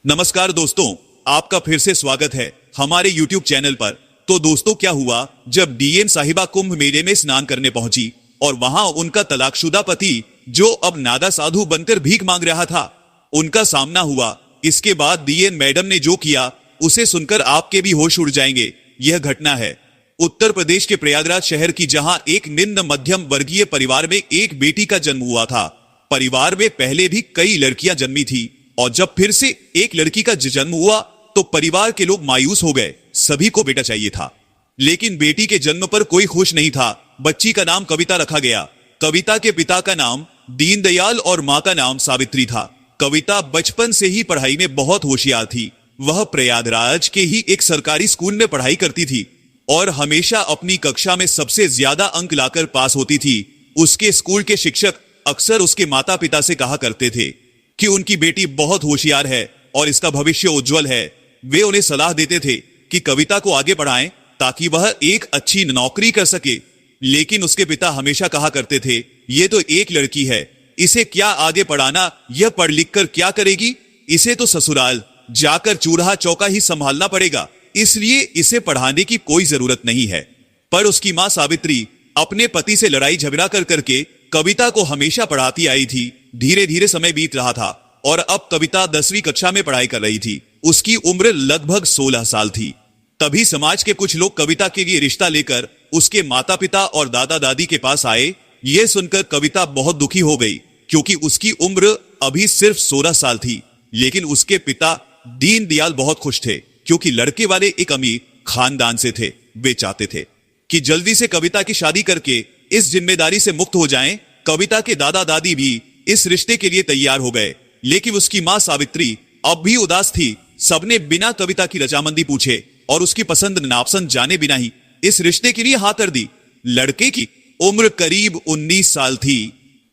नमस्कार दोस्तों, आपका फिर से स्वागत है हमारे YouTube चैनल पर। तो दोस्तों, क्या हुआ जब डीएन साहिबा कुंभ मेले में स्नान करने पहुंची और वहां उनका तलाकशुदा पति, जो अब नादा साधु बनकर भीख मांग रहा था, उनका सामना हुआ। इसके बाद डीएन मैडम ने जो किया उसे सुनकर आपके भी होश उड़ जाएंगे। यह घटना है उत्तर प्रदेश के प्रयागराज शहर की, जहां एक निम्न मध्यम वर्गीय परिवार में एक बेटी का जन्म हुआ था। परिवार में पहले भी कई लड़कियां जन्मी थी और जब फिर से एक लड़की का जन्म हुआ तो परिवार के लोग मायूस हो गए। सभी को बेटा चाहिए था, लेकिन बेटी के जन्म पर कोई खुश नहीं था। बच्ची का नाम कविता रखा गया। कविता के पिता का नाम दीनदयाल और मां का नाम सावित्री था। कविता बचपन से ही पढ़ाई में बहुत होशियार थी। वह प्रयागराज के ही एक सरकारी स्कूल में पढ़ाई करती थी और हमेशा अपनी कक्षा में सबसे ज्यादा अंक लाकर पास होती थी। उसके स्कूल के शिक्षक अक्सर उसके माता पिता से कहा करते थे कि उनकी बेटी बहुत होशियार है और इसका भविष्य उज्जवल है। वे उन्हें सलाह देते थे कि कविता को आगे पढ़ाएं ताकि वह एक अच्छी नौकरी कर सके। लेकिन उसके पिता हमेशा कहा करते थे, ये तो एक लड़की है, इसे क्या आगे पढ़ाना, यह पढ़ लिख कर क्या करेगी, इसे तो ससुराल जाकर चूल्हा चौका ही संभालना पड़ेगा, इसलिए इसे पढ़ाने की कोई जरूरत नहीं है। पर उसकी मां सावित्री अपने पति से लड़ाई झगड़ा कर करके कविता को हमेशा पढ़ाती आई थी। धीरे धीरे समय बीत रहा था और अब कविता 10वीं कक्षा में पढ़ाई कर रही थी। उसकी उम्र लगभग 16 साल थी। तभी समाज के कुछ लोग कविता के लिए रिश्ता लेकर उसके माता पिता और दादा दादी के पास आए। यह सुनकर कविता बहुत दुखी हो गई, क्योंकि उसकी उम्र अभी सिर्फ 16 साल थी। लेकिन उसके पिता दीनदयाल बहुत खुश थे, क्योंकि लड़के वाले एक अमीर खानदान से थे। वे चाहते थे कि जल्दी से कविता की शादी करके इस जिम्मेदारी से मुक्त हो जाएं। कविता के दादा दादी भी इस रिश्ते के लिए तैयार हो गए, लेकिन उसकी मां सावित्री अब भी उदास थी। सबने बिना कविता की रजामंदी पूछे और उसकी पसंद नापसंद जाने बिना ही इस रिश्ते के लिए हाँ कर दी। लड़के की उम्र करीब 19 साल थी,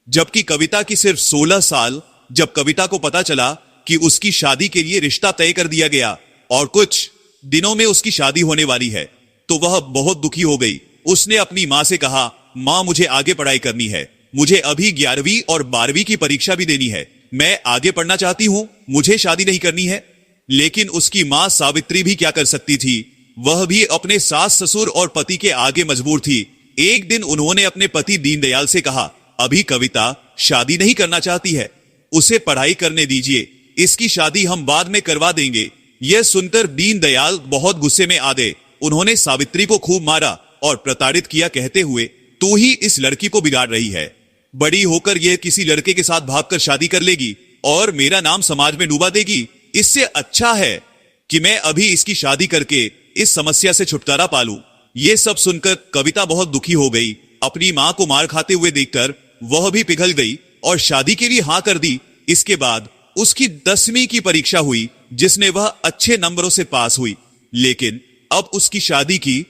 जबकि कविता की सिर्फ 16 साल। जब कविता को पता चला कि उसकी शादी के लिए रिश्ता तय कर दिया गया और कुछ दिनों में उसकी शादी होने वाली है, तो वह बहुत दुखी हो गई। उसने अपनी मां से कहा, मां, मुझे आगे पढ़ाई करनी है, मुझे अभी 11वीं और 12वीं की परीक्षा भी देनी है, मैं आगे पढ़ना चाहती हूं, मुझे शादी नहीं करनी है। लेकिन उसकी मां सावित्री भी क्या कर सकती थी, वह भी अपने सास ससुर और पति के आगे मजबूर थी। एक दिन उन्होंने अपने पति दीनदयाल से कहा, अभी कविता शादी नहीं करना चाहती है, उसे पढ़ाई करने दीजिए, इसकी शादी हम बाद में करवा देंगे। यह सुनकर दीनदयाल बहुत गुस्से में आ गए। उन्होंने सावित्री को खूब मारा और प्रताड़ित किया, कहते हुए, तू ही इस लड़की को बिगाड़ रही है, बड़ी होकर यह किसी लड़के के साथ भागकर शादी कर लेगी और मेरा नाम समाज में डूबा देगी। इससे अच्छा है कि मैं अभी इसकी शादी करके इस समस्या से छुटकारा पालूं। यह सब सुनकर कविता बहुत दुखी हो गई। अपनी मां को मार खाते हुए देखकर वह भी पिघल गई और शादी के लिए हां कर दी। इसके बाद उसकी 10वीं की परीक्षा हुई, जिसने वह अच्छे नंबरों से पास हुई। लेकिन अब उसकी शादी की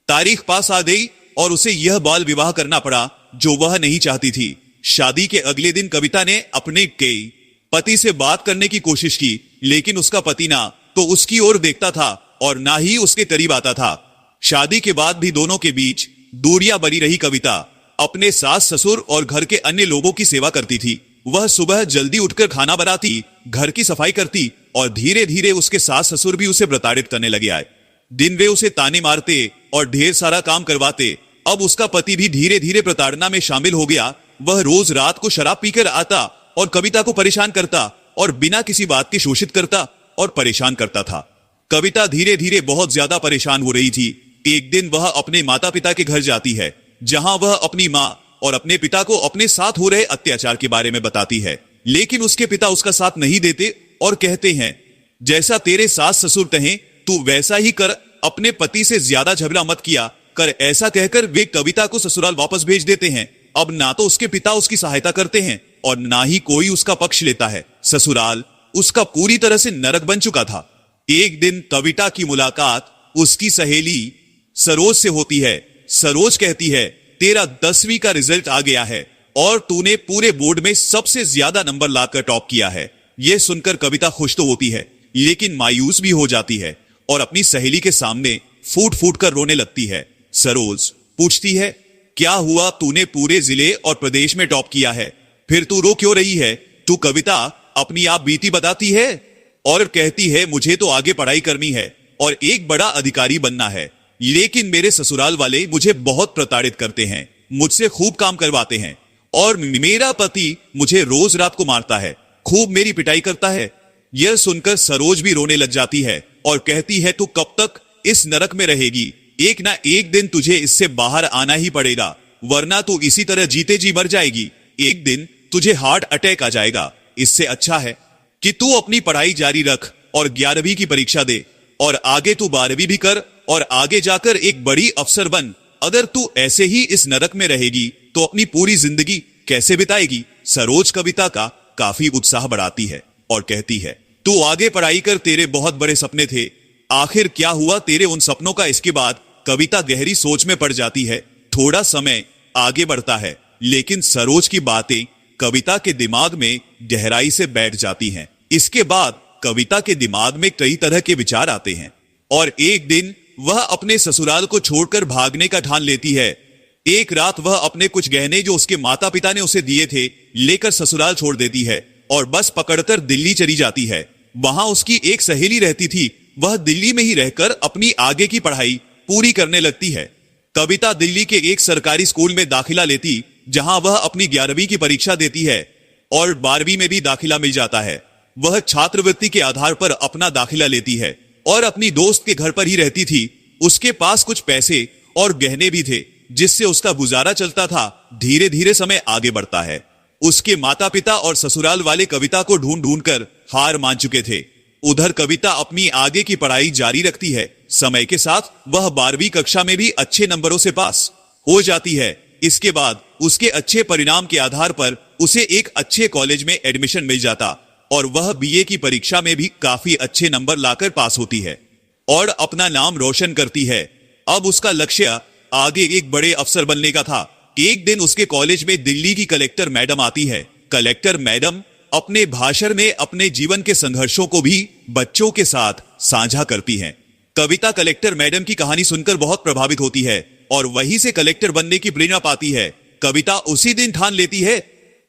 तारीख पास आ गई और उसे यह बाल विवाह करना पड़ा जो वह नहीं चाहती थी। शादी के अगले दिन कविता ने अपने पति से बात करने की कोशिश की, लेकिन उसका पति ना तो उसकी ओर देखता था और ना ही उसके करीब आता था। शादी के बाद भी दोनों के बीच दूरियां बनी रही। कविता अपने सास ससुर और घर के अन्य लोगों की सेवा करती थी। वह सुबह जल्दी उठकर खाना बनाती, घर की सफाई करती और धीरे धीरे उसके सास ससुर भी उसे प्रताड़ित करने लगे आए। दिन वे उसे ताने मारते और ढेर सारा काम करवाते। अब उसका पति भी धीरे धीरे प्रताड़ना में शामिल हो गया। वह रोज रात को शराब पीकर आता और कविता को परेशान करता और बिना किसी बात के शोषित करता और परेशान करता था। कविता धीरे धीरे बहुत ज्यादा परेशान हो रही थी। एक दिन वह अपने माता पिता के घर जाती है, जहां वह अपनी मां और अपने पिता को अपने साथ हो रहे अत्याचार के बारे में बताती है। लेकिन उसके पिता उसका साथ नहीं देते और कहते हैं, जैसा तेरे सास ससुर कहें तू वैसा ही कर, अपने पति से ज्यादा झगड़ा मत किया कर। ऐसा कहकर वे कविता को ससुराल वापस भेज देते हैं। अब ना तो उसके पिता उसकी सहायता करते हैं और ना ही कोई उसका पक्ष लेता है। ससुराल उसका पूरी तरह से नरक बन चुका था। एक दिन कविता की मुलाकात उसकी सहेली सरोज से होती है। सरोज कहती है, तेरा 10वीं का रिजल्ट आ गया है और तूने पूरे बोर्ड में सबसे ज्यादा नंबर लाकर टॉप किया है। यह सुनकर कविता खुश तो होती है, लेकिन मायूस भी हो जाती है और अपनी सहेली के सामने फूट फूट कर रोने लगती है। सरोज पूछती है, क्या हुआ, तूने पूरे जिले और प्रदेश में टॉप किया है, फिर तू रो क्यों रही है? तू कविता अपनी आप बीती बताती है। और कहती है मुझे तो आगे पढ़ाई करनी है और एक बड़ा अधिकारी बनना है, लेकिन मेरे ससुराल वाले मुझे बहुत प्रताड़ित करते हैं, मुझसे खूब काम करवाते हैं और मेरा पति मुझे रोज रात को मारता है, खूब मेरी पिटाई करता है। यह सुनकर सरोज भी रोने लग जाती है और कहती है तू कब तक इस नरक में रहेगी, एक ना एक दिन तुझे इससे बाहर आना ही पड़ेगा, वरना तू इसी तरह जीते जी मर जाएगी, एक दिन तुझे हार्ट अटैक आ जाएगा। इससे अच्छा है कि तू अपनी पढ़ाई जारी रख और 11वीं की परीक्षा दे और आगे तू 12वीं भी कर और आगे जाकर एक बड़ी अफसर बन। अगर तू ऐसे ही इस नरक में रहेगी तो अपनी पूरी जिंदगी कैसे बिताएगी। सरोज कविता का काफी उत्साह बढ़ाती है और कहती है तू आगे पढ़ाई कर, तेरे बहुत बड़े सपने थे, आखिर क्या हुआ तेरे उन सपनों का। इसके बाद कविता गहरी सोच में पड़ जाती है। थोड़ा समय आगे बढ़ता है, लेकिन सरोज की बातें कविता के दिमाग में गहराई से बैठ जाती हैं। इसके बाद कविता के दिमाग में कई तरह के विचार आते हैं और एक दिन वह अपने ससुराल को छोड़कर भागने का ठान लेती है। एक रात वह अपने कुछ गहने जो उसके माता पिता ने उसे दिए थे लेकर ससुराल छोड़ देती है और बस पकड़कर दिल्ली चली जाती है। वहां उसकी एक सहेली रहती थी, वह दिल्ली में ही रहकर अपनी आगे की पढ़ाई पूरी करने लगती है। कविता दिल्ली के एक सरकारी स्कूल में दाखिला लेती, जहां वह अपनी 11वीं की परीक्षा देती है और 12वीं में भी दाखिला मिल जाता है। वह छात्रवृत्ति के आधार पर अपना दाखिला लेती है और अपनी दोस्त के घर पर ही रहती थी। उसके पास कुछ पैसे और गहने भी थे जिससे उसका गुजारा चलता था। धीरे धीरे समय आगे बढ़ता है। उसके माता पिता और ससुराल वाले कविता को ढूंढ ढूंढ कर हार मान चुके थे। उधर कविता अपनी आगे की पढ़ाई जारी रखती है। समय के साथ वह 12वीं कक्षा में भी अच्छे नंबरों से पास हो जाती है। इसके बाद उसके अच्छे परिणाम के आधार पर उसे एक अच्छे कॉलेज में एडमिशन मिल जाता और वह बीए की परीक्षा में भी काफी अच्छे नंबर लाकर पास होती है और अपना नाम रोशन करती है। अब उसका लक्ष्य आगे एक बड़े अफसर बनने का था। एक दिन उसके कॉलेज में दिल्ली की कलेक्टर मैडम आती है। कलेक्टर मैडम अपने भाषण में अपने जीवन के संघर्षों को भी बच्चों के साथ साझा करती हैं। कविता कलेक्टर मैडम की कहानी सुनकर बहुत प्रभावित होती है और वहीं से कलेक्टर बनने की प्रेरणा पाती है। कविता उसी दिन ठान लेती है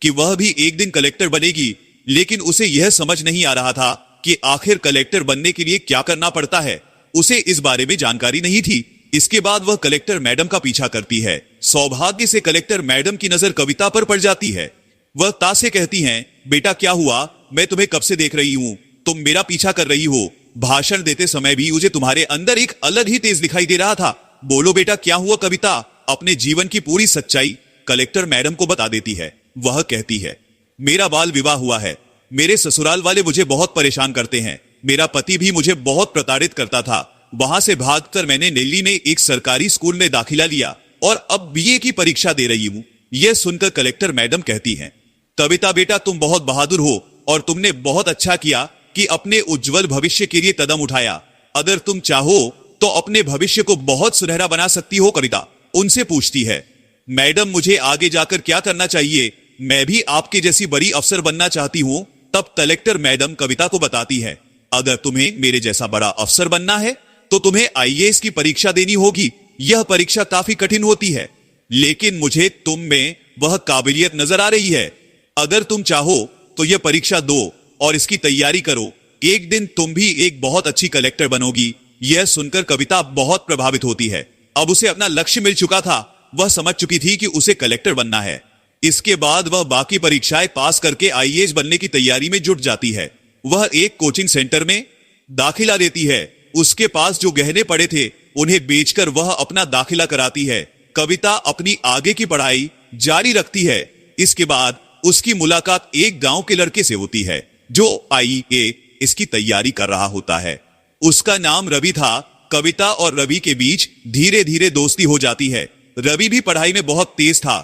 कि वह भी एक दिन कलेक्टर बनेगी, लेकिन उसे यह समझ नहीं आ रहा था कि आखिर कलेक्टर बनने के लिए क्या करना पड़ता है। उसे इस बारे में जानकारी नहीं थी। इसके बाद वह कलेक्टर मैडम का पीछा करती है। सौभाग्य से कलेक्टर मैडम की नजर कविता पर पड़ जाती है। वह ता से कहती हैं, बेटा क्या हुआ, मैं तुम्हें कब से देख रही हूं, तुम मेरा पीछा कर रही हो। भाषण देते समय भी मुझे तुम्हारे अंदर एक अलग ही तेज दिखाई दे रहा था। बोलो बेटा क्या हुआ। कविता अपने जीवन की पूरी सच्चाई कलेक्टर मैडम को बता देती है। वह कहती है, मेरा बाल विवाह हुआ है, मेरे ससुराल वाले मुझे बहुत परेशान करते हैं, मेरा पति भी मुझे बहुत प्रताड़ित करता था। वहां से भागकर मैंने दिल्ली में एक सरकारी स्कूल में दाखिला लिया और अब बीए की परीक्षा दे रही हूं। यह सुनकर कलेक्टर मैडम कहती हैं, कविता बेटा तुम बहुत बहादुर हो और तुमने बहुत अच्छा किया कि अपने उज्जवल भविष्य के लिए कदम उठाया। अगर तुम चाहो तो अपने भविष्य को बहुत सुनहरा बना सकती हो। कविता उनसे पूछती है, मैडम मुझे आगे जाकर क्या करना चाहिए, मैं भी आपके जैसी बड़ी अफसर बनना चाहती हूं। तब कलेक्टर मैडम कविता को बताती है, अगर तुम्हें मेरे जैसा बड़ा अफसर बनना है तो तुम्हें आईएएस की परीक्षा देनी होगी। यह परीक्षा काफी कठिन होती है, लेकिन मुझे तुम में वह काबिलियत नजर आ रही है। अगर तुम चाहो तो यह परीक्षा दो और इसकी तैयारी करो, एक दिन तुम भी एक बहुत अच्छी कलेक्टर बनोगी। यह सुनकर कविता बहुत प्रभावित होती है। अब उसे अपना लक्ष्य मिल चुका था। वह समझ चुकी थी कि उसे कलेक्टर बनना है। इसके बाद वह बाकी परीक्षाएं पास करके आईएएस बनने की तैयारी में जुट जाती है। वह एक कोचिंग सेंटर में दाखिला लेती है। उसके पास जो गहने पड़े थे उन्हें बेचकर वह अपना दाखिला कराती है। कविता अपनी आगे की पढ़ाई जारी रखती है। इसके बाद उसकी मुलाकात एक गांव के लड़के से होती है जो आईएएस की तैयारी कर रहा होता है। उसका नाम रवि था। कविता और रवि के बीच धीरे धीरे दोस्ती हो जाती है। रवि भी पढ़ाई में बहुत तेज था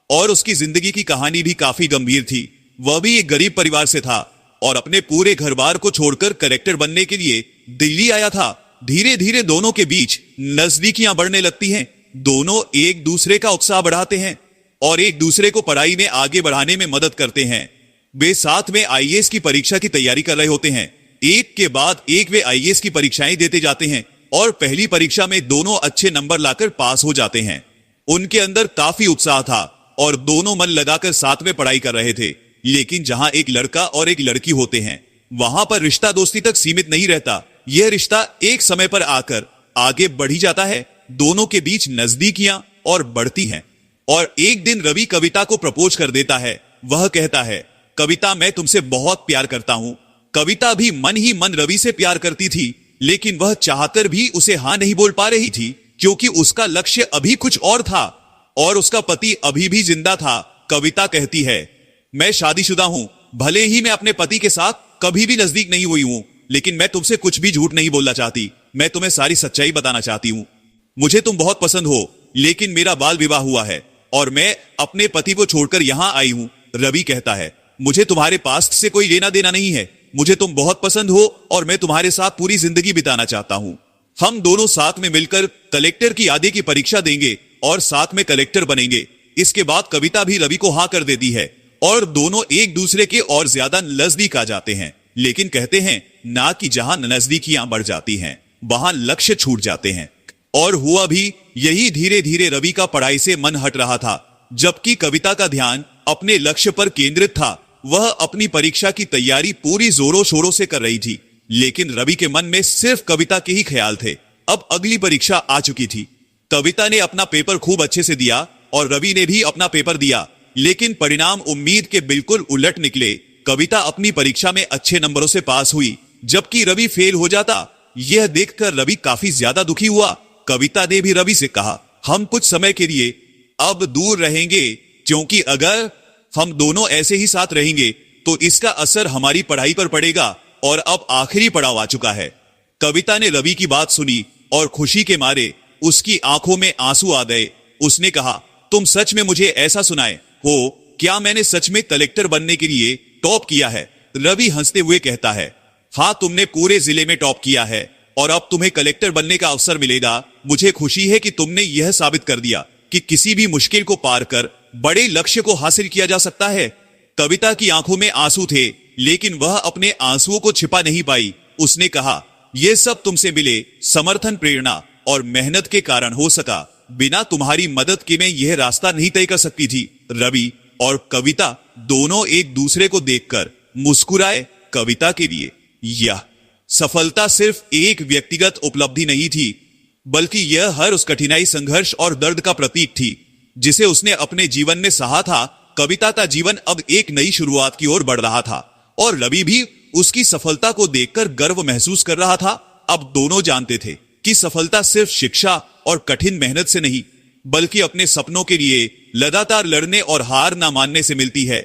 और उसकी जिंदगी की कहानी भी काफी गंभीर थी। वह भी एक गरीब परिवार से था और अपने पूरे घर बार को छोड़कर कलेक्टर बनने के लिए दिल्ली आया था। धीरे धीरे दोनों के बीच नजदीकियां बढ़ने लगती हैं। दोनों एक दूसरे का उत्साह बढ़ाते हैं और एक दूसरे को पढ़ाई में आगे बढ़ाने में मदद करते हैं। वे साथ में आईएएस की परीक्षा की तैयारी कर रहे होते हैं। एक के बाद एक वे आईएएस की परीक्षाएं देते जाते हैं और पहली परीक्षा में दोनों अच्छे नंबर लाकर पास हो जाते हैं। उनके अंदर काफी उत्साह था और दोनों मन लगाकर साथ में पढ़ाई कर रहे थे। लेकिन जहां एक लड़का और एक लड़की होते हैं वहां पर रिश्ता दोस्ती तक सीमित नहीं रहता, यह रिश्ता एक समय पर आकर आगे बढ़ी जाता है। दोनों के बीच नजदीकियां और बढ़ती हैं। और एक दिन रवि कविता को प्रपोज कर देता है। वह कहता है, कविता मैं तुमसे बहुत प्यार करता हूं। कविता भी मन ही मन रवि से प्यार करती थी, लेकिन वह चाहकर भी उसे हां नहीं बोल पा रही थी, क्योंकि उसका लक्ष्य अभी कुछ और था और उसका पति अभी भी जिंदा था। कविता कहती है, मैं शादीशुदा हूं, भले ही मैं अपने पति के साथ कभी भी नजदीक नहीं हुई हूं, लेकिन मैं तुमसे कुछ भी झूठ नहीं बोलना चाहती। मैं तुम्हें सारी सच्चाई बताना चाहती हूं। मुझे तुम बहुत पसंद हो, लेकिन मेरा बाल विवाह हुआ है और मैं अपने पति को छोड़कर यहां आई हूं। रवि कहता है, मुझे तुम्हारे पास्ट से कोई लेना देना नहीं है। मुझे तुम बहुत पसंद हो और मैं तुम्हारे साथ पूरी जिंदगी बिताना चाहता हूं। हम दोनों साथ में मिलकर कलेक्टर की आगे की परीक्षा देंगे और साथ में कलेक्टर बनेंगे। इसके बाद कविता भी रवि को हाँ कर देती है और दोनों एक दूसरे के और ज्यादा नजदीक आ जाते हैं। लेकिन कहते हैं ना कि जहां नजदीकियां बढ़ जाती हैं, वहां लक्ष्य छूट जाते हैं। और हुआ भी यही। धीरे धीरे रवि का पढ़ाई से मन हट रहा था, जबकि कविता का ध्यान अपने लक्ष्य पर केंद्रित था। वह अपनी परीक्षा की तैयारी पूरी जोरों शोरों से कर रही थी, लेकिन रवि के मन में सिर्फ कविता के ही ख्याल थे। अब अगली परीक्षा आ चुकी थी। कविता ने अपना पेपर खूब अच्छे से दिया और रवि ने भी अपना पेपर दिया, लेकिन परिणाम उम्मीद के बिल्कुल उलट निकले। कविता अपनी परीक्षा में अच्छे नंबरों से पास हुई, जबकि रवि फेल हो जाता। यह देखकर रवि काफी ज्यादा दुखी हुआ। कविता ने भी रवि से कहा, हम कुछ समय के लिए अब दूर रहेंगे, क्योंकि अगर हम दोनों ऐसे ही साथ रहेंगे तो इसका असर हमारी पढ़ाई पर पड़ेगा और अब आखिरी पड़ाव आ चुका है। कविता ने रवि की बात सुनी और खुशी के मारे उसकी आंखों में आंसू आ गए। उसने कहा, तुम सच में मुझे ऐसा सुनाए हो? क्या मैंने सच में कलेक्टर बनने के लिए टॉप किया है? रवि हंसते हुए कहता है, हाँ, तुमने पूरे जिले में टॉप किया है और अब तुम्हें कलेक्टर बनने का अवसर मिलेगा। मुझे खुशी है कि तुमने यह साबित कर दिया कि किसी भी मुश्किल को पार कर बड़े लक्ष्य को हासिल किया जा सकता है। कविता की आंखों में आंसू थे, लेकिन वह अपने आंसुओं को छिपा नहीं पाई। उसने कहा, यह सब तुमसे मिले समर्थन, प्रेरणा और मेहनत के कारण हो सका। बिना तुम्हारी मदद के मैं यह रास्ता नहीं तय कर सकती थी। रवि और कविता दोनों एक दूसरे को देखकर मुस्कुराए। कविता के लिए यह सफलता सिर्फ एक व्यक्तिगत उपलब्धि नहीं थी, बल्कि यह हर उस कठिनाई, संघर्ष और दर्द का प्रतीक थी जिसे उसने अपने जीवन में सहा था। कविता का जीवन अब एक नई शुरुआत की ओर बढ़ रहा था और रवि भी उसकी सफलता को देखकर गर्व महसूस कर रहा था। अब दोनों जानते थे कि सफलता सिर्फ शिक्षा और कठिन मेहनत से नहीं, बल्कि अपने सपनों के लिए लगातार लड़ने और हार ना मानने से मिलती है।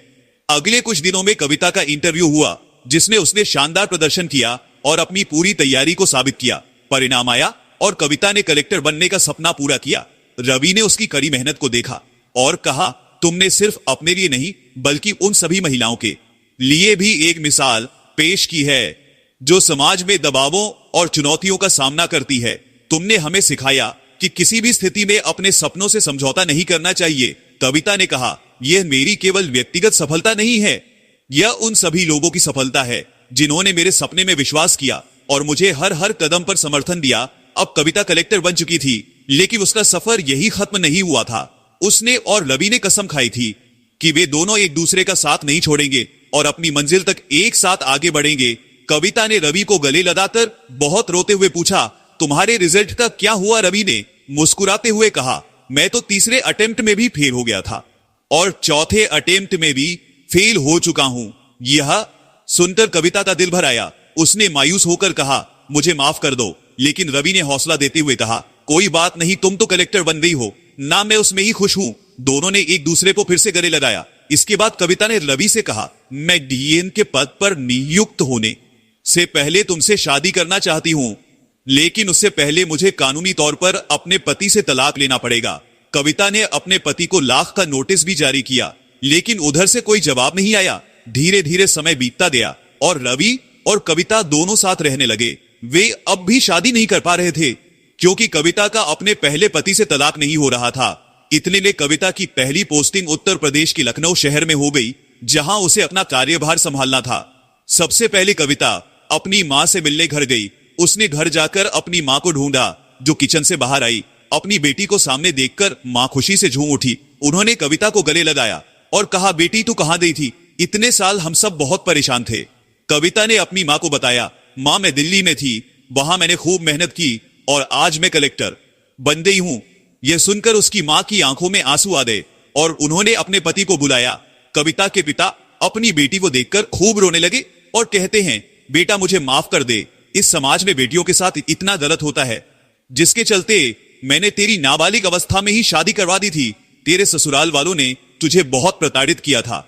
अगले कुछ दिनों में कविता का इंटरव्यू हुआ, जिसमें उसने शानदार प्रदर्शन किया और अपनी पूरी तैयारी को साबित किया। परिणाम आया और कविता ने कलेक्टर बनने का सपना पूरा किया। रवि ने उसकी कड़ी मेहनत को देखा और कहा, तुमने सिर्फ अपने लिए नहीं, बल्कि उन सभी महिलाओं के लिए भी एक मिसाल पेश की है जो समाज में दबावों और चुनौतियों का सामना करती है। तुमने हमें सिखाया कि किसी भी स्थिति में अपने सपनों से समझौता नहीं करना चाहिए। कविता ने कहा, यह मेरी केवल व्यक्तिगत सफलता नहीं है, यह उन सभी लोगों की सफलता है जिन्होंने मेरे सपने में विश्वास किया और मुझे हर हर कदम पर समर्थन दिया। अब कविता कलेक्टर बन चुकी थी, लेकिन उसका सफर यही खत्म नहीं हुआ था। उसने और रवि ने कसम खाई थी कि वे दोनों एक दूसरे का साथ नहीं छोड़ेंगे और अपनी मंजिल तक एक साथ आगे बढ़ेंगे। कविता ने रवि को गले लगाकर बहुत रोते हुए पूछा, तुम्हारे रिजल्ट का क्या हुआ? रवि ने मुस्कुराते हुए कहा, मैं तो तीसरे अटेम्प्ट में भी फेल हो गया था और चौथे अटेम्प्ट में भी फेल हो चुका हूं। यह सुनकर कविता का दिल भर आया। उसने मायूस होकर कहा, मुझे माफ कर दो। लेकिन रवि ने हौसला देते हुए कहा, कोई बात नहीं, तुम तो कलेक्टर बन गई हो ना, मैं उसमें ही खुश हूं। दोनों ने एक दूसरे को फिर से गले लगाया। इसके बाद कविता ने रवि से कहा, मैं डीएन के पद पर नियुक्त होने से पहले तुमसे शादी करना चाहती हूं, लेकिन उससे पहले मुझे कानूनी तौर पर अपने पति से तलाक लेना पड़ेगा। कविता ने अपने पति को लाख का नोटिस भी जारी किया, लेकिन उधर से कोई जवाब नहीं आया। धीरे धीरे समय बीतता गया और रवि और कविता दोनों साथ रहने लगे। वे अब भी शादी नहीं कर पा रहे थे, क्योंकि कविता का अपने पहले पति से तलाक नहीं हो रहा था। इतने में कविता की पहली पोस्टिंग उत्तर प्रदेश के लखनऊ शहर में हो गई, जहां उसे अपना कार्यभार संभालना था। सबसे पहले कविता अपनी मां से मिलने घर गई। उसने घर जाकर अपनी मां को ढूंढा, जो किचन से बाहर आई। अपनी बेटी को सामने देखकर मां खुशी से झूम उठी। उन्होंने कविता को गले लगाया और कहा, बेटी तू कहां गई थी? इतने साल हम सब बहुत परेशान थे, कविता ने अपनी माँ को बताया, माँ मैं दिल्ली में थी, वहां मैंने खूब मेहनत की और आज मैं कलेक्टर बन गई हूं। यह सुनकर उसकी माँ की आंखों में आंसू आ गए और उन्होंने अपने पति को बुलाया। कविता के पिता अपनी बेटी को देखकर खूब रोने लगे और कहते हैं, बेटा मुझे माफ कर दे, इस समाज में बेटियों के साथ इतना गलत होता है, जिसके चलते मैंने तेरी नाबालिग अवस्था में ही शादी करवा दी थी। तेरे ससुराल वालों ने तुझे बहुत प्रताड़ित किया था,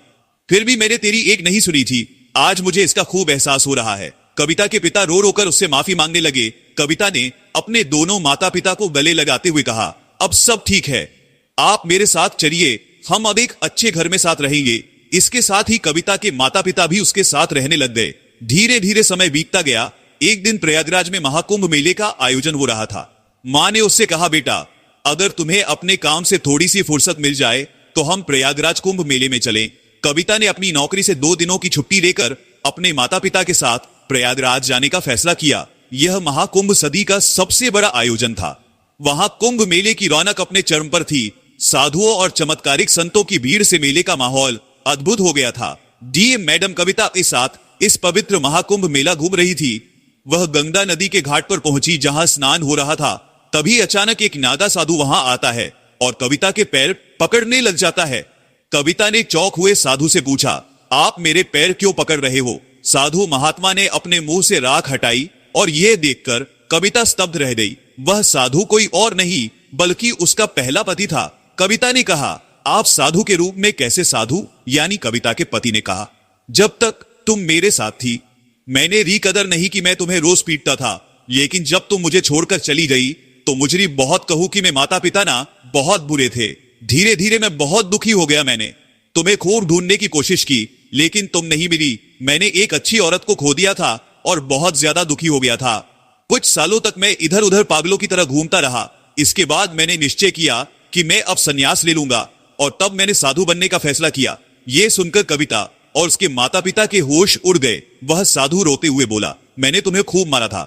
फिर भी मैंने तेरी एक नहीं सुनी थी। आज मुझे इसका खूब एहसास हो रहा है। कविता के पिता रो रो कर उससे माफी मांगने लगे। कविता ने अपने दोनों माता पिता को गले लगाते हुए कहा, अब सब ठीक है, आप मेरे साथ चलिए, हम अब एक अच्छे घर में साथ रहेंगे। इसके साथ ही कविता के माता पिता भी उसके साथ रहने लग गए। धीरे धीरे समय बीतता गया। एक दिन प्रयागराज में महाकुंभ मेले का आयोजन हो रहा था। मां ने उससे कहा, बेटा अगर तुम्हें अपने काम से थोड़ी सी फुर्सत मिल जाए तो हम प्रयागराज कुंभ मेले में चलें। कविता ने अपनी नौकरी से 2 दिनों की छुट्टी लेकर अपने माता पिता के साथ प्रयागराज जाने का फैसला किया। यह महाकुंभ सदी का सबसे बड़ा आयोजन था। वहां कुंभ मेले की रौनक अपने चरम पर थी। साधुओं और चमत्कारिक संतों की भीड़ से मेले का माहौल अद्भुत हो गया था। डीएम मैडम कविता के साथ इस पवित्र महाकुंभ मेला घूम रही थी। वह गंगा नदी के घाट पर पहुंची जहां स्नान हो रहा था। तभी अचानक एक नागा साधु वहां आता है और कविता के पैर पकड़ने लग जाता है। कविता ने चौंक हुए साधु से पूछा, आप मेरे पैर क्यों पकड़ रहे हो? साधु महात्मा ने अपने मुंह से राख हटाई और यह देखकर कविता स्तब्ध रह गई। वह साधु कोई और नहीं बल्कि उसका पहला पति था। कविता ने कहा, आप साधु के रूप में कैसे? साधु यानी कविता के पति ने कहा, जब तक तुम मेरे साथ थी मैंने री कदर नहीं कि मैं तुम्हें रोज पीटता था, लेकिन जब तुम मुझे छोड़कर चली गई तो मुझे बहुत कहूं कि मैं माता पिता ना बहुत बुरे थे। धीरे धीरे मैं बहुत दुखी हो गया। मैंने तुम्हें खूब ढूंढने की कोशिश की लेकिन तुम नहीं मिली। मैंने एक अच्छी औरत को खो दिया था और बहुत ज्यादा दुखी हो गया था। कुछ सालों तक मैं इधर उधर पागलों की तरह घूमता रहा। इसके बाद मैंने निश्चय किया कि मैं अब संन्यास ले लूंगा और तब मैंने साधु बनने का फैसला किया। यह सुनकर कविता और उसके माता पिता के होश उड़ गए। वह साधु रोते हुए बोला, मैंने तुम्हें खूब मारा था,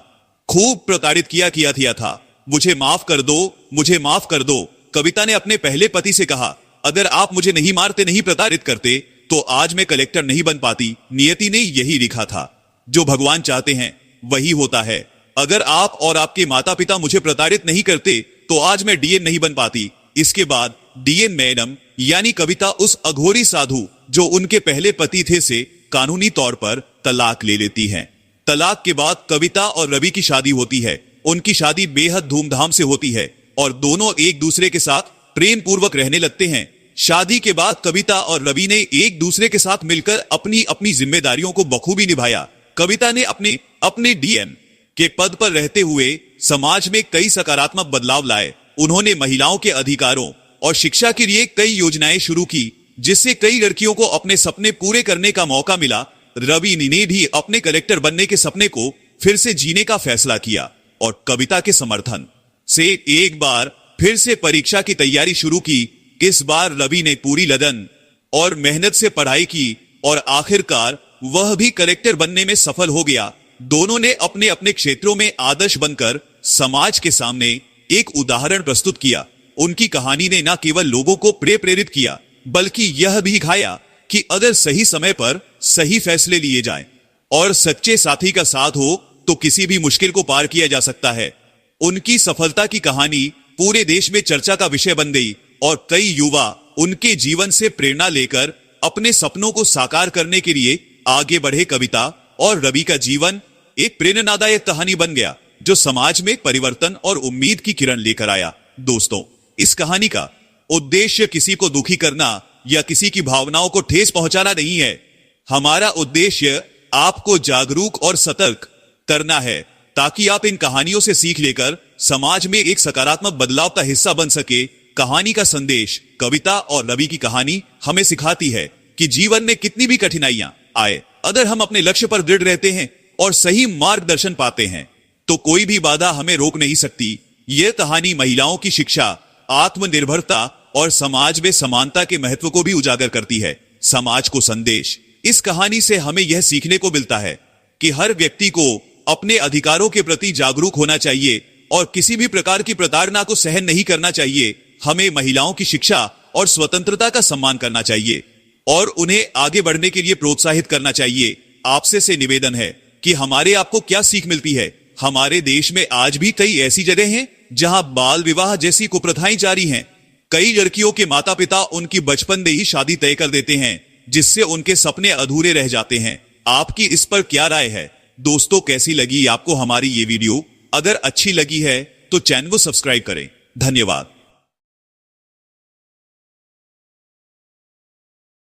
खूब प्रताड़ित किया था, मुझे माफ कर दो, मुझे माफ कर दो। कविता ने अपने पहले पति से कहा, अगर आप मुझे नहीं मारते, नहीं प्रताड़ित करते तो आज मैं कलेक्टर नहीं बन पाती। नियति ने यही लिखा था, जो भगवान चाहते हैं वही होता है। अगर आप और आपके माता पिता मुझे प्रताड़ित नहीं करते तो आज मैं डीएम नहीं बन पाती। इसके बाद डीएम मैडम यानी कविता उस अघोरी साधु जो उनके पहले पति थे से कानूनी तौर पर तलाक ले लेती हैं। तलाक के बाद कविता और रवि की शादी होती है। उनकी शादी बेहद धूमधाम से होती है और दोनों एक दूसरे के साथ प्रेम पूर्वक रहने लगते हैं। शादी के बाद कविता और रवि ने एक दूसरे के साथ मिलकर अपनी अपनी जिम्मेदारियों को बखूबी निभाया। कविता ने अपने डीएम के पद पर रहते हुए समाज में कई सकारात्मक बदलाव लाए। उन्होंने महिलाओं के अधिकारों और शिक्षा के लिए कई योजनाएं शुरू की, जिससे कई लड़कियों को अपने सपने पूरे करने का मौका मिला। रवि ने भी अपने कलेक्टर बनने के सपने को फिर से जीने का फैसला किया और कविता के समर्थन से एक बार फिर से परीक्षा की तैयारी शुरू की। इस बार रवि ने पूरी लगन और मेहनत से पढ़ाई की और आखिरकार वह भी कलेक्टर बनने में सफल हो गया। दोनों ने अपने अपने क्षेत्रों में आदर्श बनकर समाज के सामने एक उदाहरण प्रस्तुत किया। उनकी कहानी ने न केवल लोगों को प्रेरित किया बल्कि यह भी दिखाया कि अगर सही समय पर सही फैसले लिए जाएं और सच्चे साथी का साथ हो तो किसी भी मुश्किल को पार किया जा सकता है। उनकी सफलता की कहानी पूरे देश में चर्चा का विषय बन गई और कई युवा उनके जीवन से प्रेरणा लेकर अपने सपनों को साकार करने के लिए आगे बढ़े। कविता और रवि का जीवन एक प्रेरणादायक कहानी बन गया जो समाज में परिवर्तन और उम्मीद की किरण लेकर आया। दोस्तों, इस कहानी का उद्देश्य किसी को दुखी करना या किसी की भावनाओं को ठेस पहुंचाना नहीं है। हमारा उद्देश्य आपको जागरूक और सतर्क करना है ताकि आप इन कहानियों से सीख लेकर समाज में एक सकारात्मक बदलाव का हिस्सा बन सके। कहानी का संदेश, कविता और रवि की कहानी हमें सिखाती है कि जीवन में कितनी भी कठिनाइयां आए, अगर हम अपने लक्ष्य पर दृढ़ रहते हैं और सही मार्गदर्शन पाते हैं तो कोई भी बाधा हमें रोक नहीं सकती। यह कहानी महिलाओं की शिक्षा, आत्मनिर्भरता और समाज में समानता के महत्व को भी उजागर करती है। समाज को संदेश, इस कहानी से हमें यह सीखने को मिलता है कि हर व्यक्ति को अपने अधिकारों के प्रति जागरूक होना चाहिए और किसी भी प्रकार की प्रताड़ना को सहन नहीं करना चाहिए। हमें महिलाओं की शिक्षा और स्वतंत्रता का सम्मान करना चाहिए और उन्हें आगे बढ़ने के लिए प्रोत्साहित करना चाहिए। आपसे से निवेदन है कि हमारे आपको क्या सीख मिलती है। हमारे देश में आज भी कई ऐसी जगह हैं जहां बाल विवाह जैसी कुप्रथाएं जारी हैं। कई लड़कियों के माता पिता उनकी बचपन में ही शादी तय कर देते हैं, जिससे उनके सपने अधूरे रह जाते हैं। आपकी इस पर क्या राय है? दोस्तों, कैसी लगी आपको हमारी ये वीडियो? अगर अच्छी लगी है तो चैनल को सब्सक्राइब करें। धन्यवाद।